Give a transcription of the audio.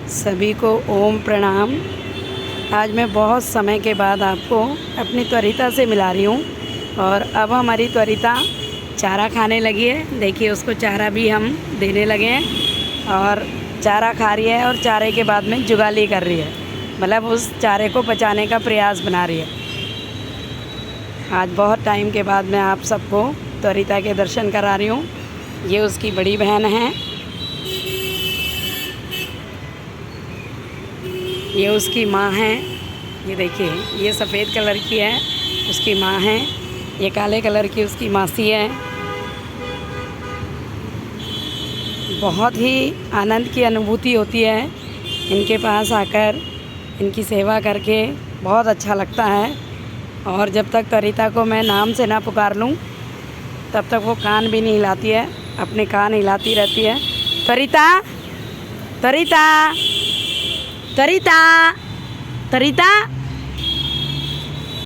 सभी को ओम प्रणाम। आज मैं बहुत समय के बाद आपको अपनी त्वरिता से मिला रही हूँ और अब हमारी त्वरिता चारा खाने लगी है। देखिए उसको चारा भी हम देने लगे हैं और चारा खा रही है और चारे के बाद में जुगाली कर रही है, मतलब उस चारे को पचाने का प्रयास बना रही है। आज बहुत टाइम के बाद मैं आप सबको त्वरिता के दर्शन करा रही हूँ। ये उसकी बड़ी बहन है, ये उसकी माँ है। ये देखिए ये सफ़ेद कलर की है, उसकी माँ है। ये काले कलर की उसकी मासी है। बहुत ही आनंद की अनुभूति होती है इनके पास आकर, इनकी सेवा करके बहुत अच्छा लगता है। और जब तक त्वरिता को मैं नाम से ना पुकार लूँ तब तक वो कान भी नहीं हिलाती है, अपने कान हिलाती रहती है। त्वरिता, त्वरिता, त्वरिता, त्वरिता।